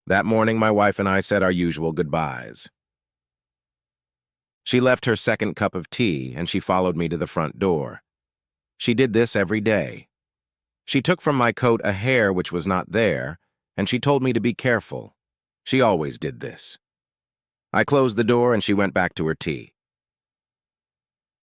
That morning, my wife and I said our usual goodbyes. She left her second cup of tea, and she followed me to the front door. She did this every day. She took from my coat a hair which was not there, and she told me to be careful. She always did this. I closed the door, and she went back to her tea.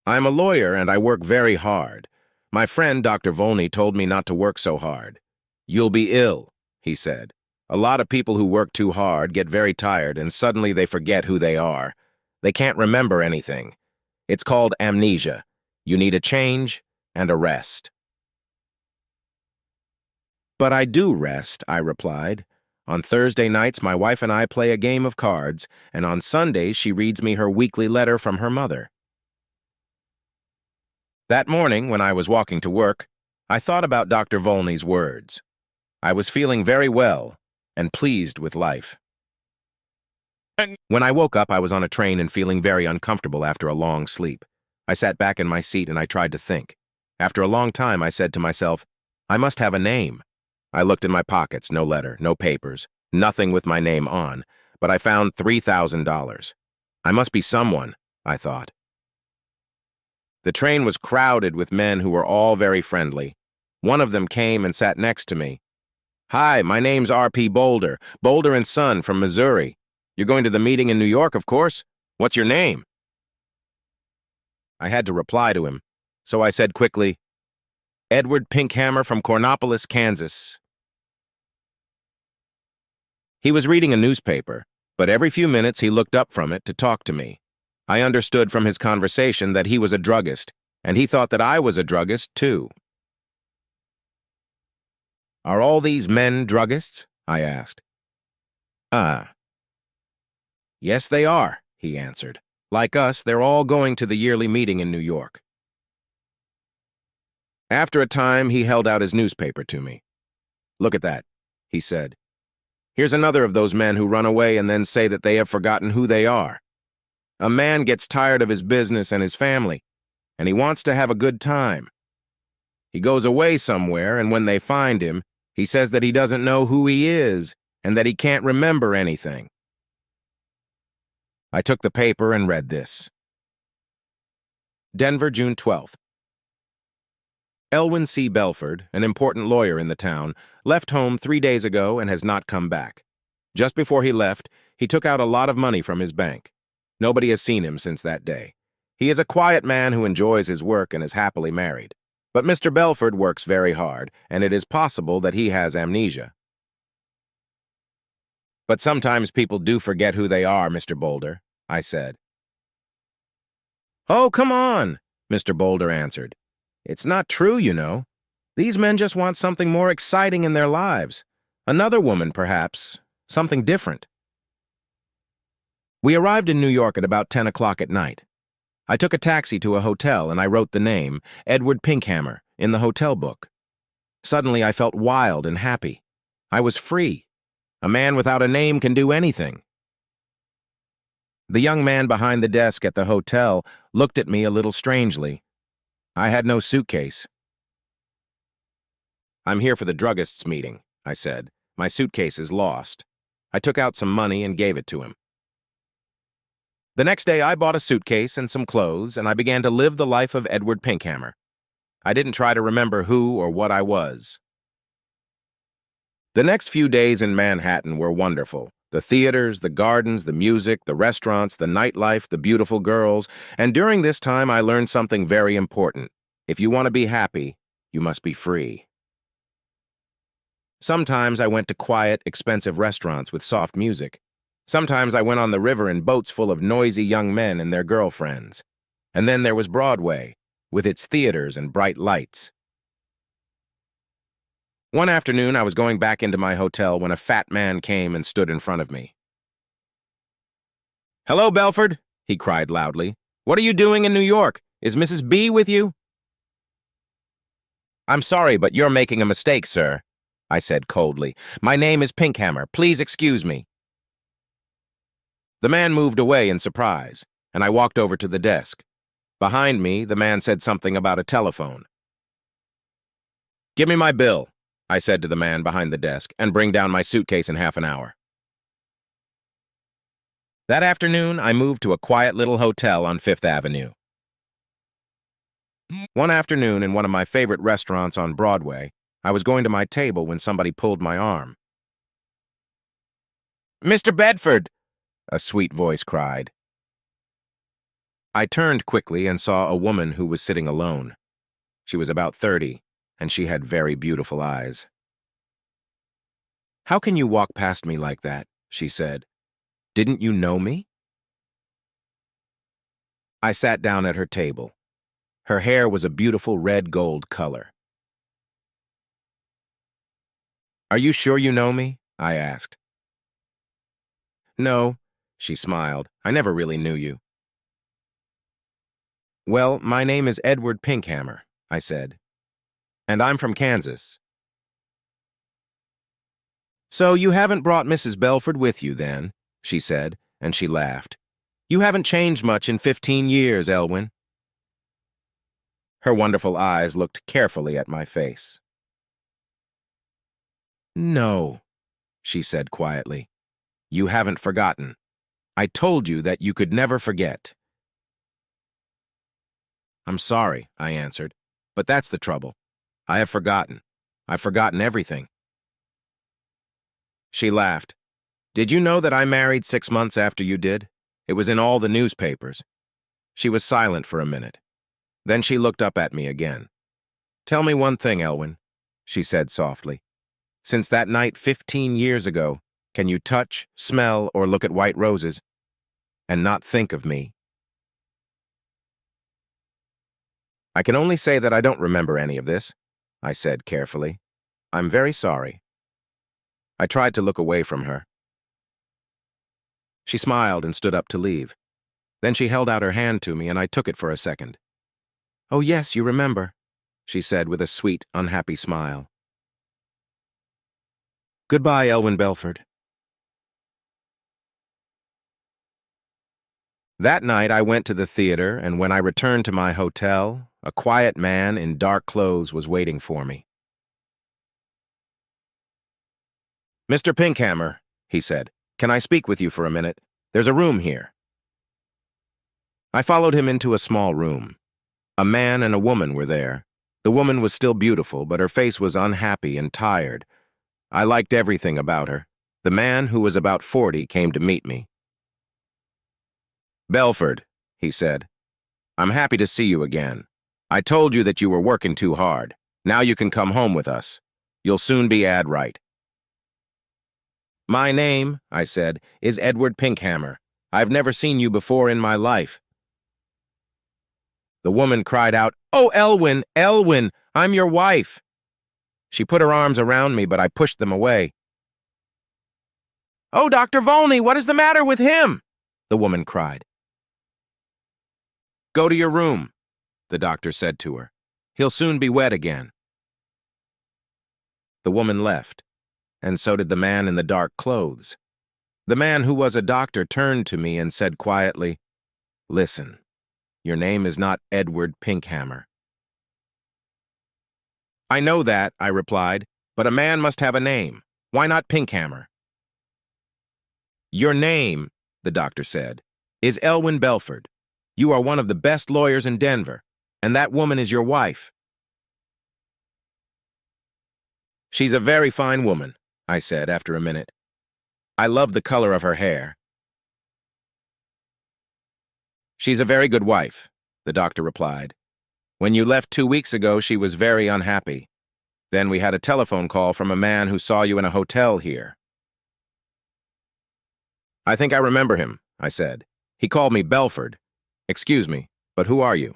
I'm a lawyer, and I work very hard. My friend, Dr. Volney, told me not to work so hard. You'll be ill, he said. A lot of people who work too hard get very tired, and suddenly they forget who they are. They can't remember anything. It's called amnesia. You need a change and a rest. But I do rest, I replied. On Thursday nights, my wife and I play a game of cards, and on Sundays she reads me her weekly letter from her mother. That morning, when I was walking to work, I thought about Dr. Volney's words. I was feeling very well and pleased with life. When I woke up, I was on a train and feeling very uncomfortable after a long sleep. I sat back in my seat and I tried to think. After a long time, I said to myself, I must have a name. I looked in my pockets, no letter, no papers, nothing with my name on, but I found $3,000. I must be someone, I thought. The train was crowded with men who were all very friendly. One of them came and sat next to me. Hi, my name's R.P. Boulder, Boulder & Son from Missouri. You're going to the meeting in New York, of course? What's your name? I had to reply to him, so I said quickly, Edward Pinkhammer from Cornopolis, Kansas. He was reading a newspaper, but every few minutes he looked up from it to talk to me. I understood from his conversation that he was a druggist, and he thought that I was a druggist, too. Are all these men druggists? I asked. Yes, they are, he answered. Like us, they're all going to the yearly meeting in New York. After a time, he held out his newspaper to me. Look at that, he said. Here's another of those men who run away and then say that they have forgotten who they are. A man gets tired of his business and his family, and he wants to have a good time. He goes away somewhere, and when they find him, he says that he doesn't know who he is and that he can't remember anything. I took the paper and read this. Denver, June 12th. Elwyn C. Belford, an important lawyer in the town, left home 3 days ago and has not come back. Just before he left, he took out a lot of money from his bank. Nobody has seen him since that day. He is a quiet man who enjoys his work and is happily married. But Mr. Belford works very hard, and it is possible that he has amnesia. But sometimes people do forget who they are, Mr. Boulder, I said. Oh, come on, Mr. Boulder answered. It's not true, you know. These men just want something more exciting in their lives. Another woman, perhaps. Something different. We arrived in New York at about 10 o'clock at night. I took a taxi to a hotel and I wrote the name, Edward Pinkhammer, in the hotel book. Suddenly I felt wild and happy. I was free. A man without a name can do anything. The young man behind the desk at the hotel looked at me a little strangely. I had no suitcase. I'm here for the druggists' meeting, I said. My suitcase is lost. I took out some money and gave it to him. The next day I bought a suitcase and some clothes, and I began to live the life of Edward Pinkhammer. I didn't try to remember who or what I was. The next few days in Manhattan were wonderful. The theaters, the gardens, the music, the restaurants, the nightlife, the beautiful girls, and during this time I learned something very important. If you want to be happy, you must be free. Sometimes I went to quiet, expensive restaurants with soft music. Sometimes I went on the river in boats full of noisy young men and their girlfriends. And then there was Broadway, with its theaters and bright lights. One afternoon, I was going back into my hotel when a fat man came and stood in front of me. Hello, Belford, he cried loudly. What are you doing in New York? Is Mrs. B with you? I'm sorry, but you're making a mistake, sir, I said coldly. My name is Pinkhammer. Please excuse me. The man moved away in surprise, and I walked over to the desk. Behind me, the man said something about a telephone. Give me my bill, I said to the man behind the desk, and bring down my suitcase in half an hour. That afternoon, I moved to a quiet little hotel on Fifth Avenue. One afternoon, in one of my favorite restaurants on Broadway, I was going to my table when somebody pulled my arm. "Mr. Bedford!" a sweet voice cried. I turned quickly and saw a woman who was sitting alone. She was about 30, and she had very beautiful eyes. "How can you walk past me like that?" she said. "Didn't you know me?" I sat down at her table. Her hair was a beautiful red-gold color. "Are you sure you know me?" I asked. "No," she smiled. "I never really knew you." "Well, my name is Edward Pinkhammer," I said, "and I'm from Kansas." "So you haven't brought Mrs. Belford with you, then?" she said, and she laughed. "You haven't changed much in 15 years, Elwyn." Her wonderful eyes looked carefully at my face. "No," she said quietly. "You haven't forgotten. I told you that you could never forget." "I'm sorry," I answered, "but that's the trouble. I have forgotten. I've forgotten everything." She laughed. "Did you know that I married 6 months after you did? It was in all the newspapers." She was silent for a minute. Then she looked up at me again. "Tell me one thing, Elwyn," she said softly. "Since that night 15 years ago, can you touch, smell, or look at white roses and not think of me?" "I can only say that I don't remember any of this," I said carefully. "I'm very sorry." I tried to look away from her. She smiled and stood up to leave. Then she held out her hand to me, and I took it for a second. "Oh, yes, you remember," she said with a sweet, unhappy smile. "Goodbye, Elwyn Belford." That night I went to the theater, and when I returned to my hotel, a quiet man in dark clothes was waiting for me. "Mr. Pinkhammer," he said, "can I speak with you for a minute? There's a room here." I followed him into a small room. A man and a woman were there. The woman was still beautiful, but her face was unhappy and tired. I liked everything about her. The man, who was about 40, came to meet me. "Belford," he said, "I'm happy to see you again. I told you that you were working too hard. Now you can come home with us. You'll soon be right. "My name," I said, "is Edward Pinkhammer. I've never seen you before in my life." The woman cried out, "Oh, Elwyn, Elwyn, I'm your wife." She put her arms around me, but I pushed them away. "Oh, Dr. Volney, what is the matter with him?" the woman cried. "Go to your room," the doctor said to her. "He'll soon be wet again." The woman left, and so did the man in the dark clothes. The man who was a doctor turned to me and said quietly, "Listen, your name is not Edward Pinkhammer." "I know that," I replied, "but a man must have a name. Why not Pinkhammer?" "Your name," the doctor said, "is Elwyn Belford. You are one of the best lawyers in Denver, and that woman is your wife." "She's a very fine woman," I said after a minute. "I love the color of her hair." "She's a very good wife," the doctor replied. "When you left 2 weeks ago, she was very unhappy. Then we had a telephone call from a man who saw you in a hotel here." "I think I remember him," I said. "He called me Belford. Excuse me, but who are you?"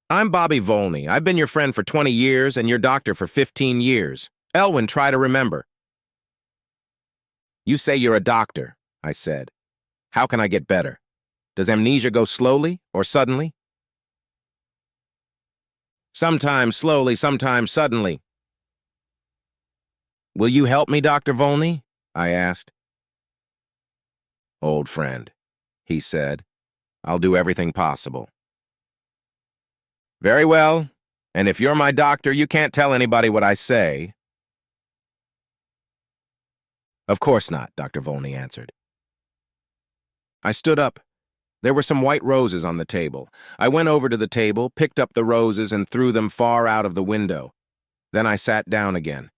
"I'm Bobby Volney. I've been your friend for 20 years and your doctor for 15 years. Elwyn, try to remember." "You say you're a doctor," I said. "How can I get better? Does amnesia go slowly or suddenly?" "Sometimes slowly, sometimes suddenly." "Will you help me, Dr. Volney?" I asked. "Old friend," he said. "I'll do everything possible." "Very well. And if you're my doctor, you can't tell anybody what I say." "Of course not," Dr. Volney answered. I stood up. There were some white roses on the table. I went over to the table, picked up the roses, and threw them far out of the window. Then I sat down again.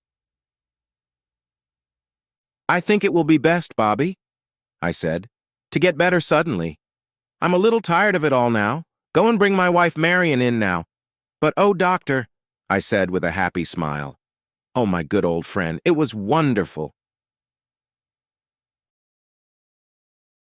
"I think it will be best, Bobby," I said, "to get better suddenly. I'm a little tired of it all now. Go and bring my wife Marion in now." "But oh, doctor," I said with a happy smile. "Oh, my good old friend, it was wonderful.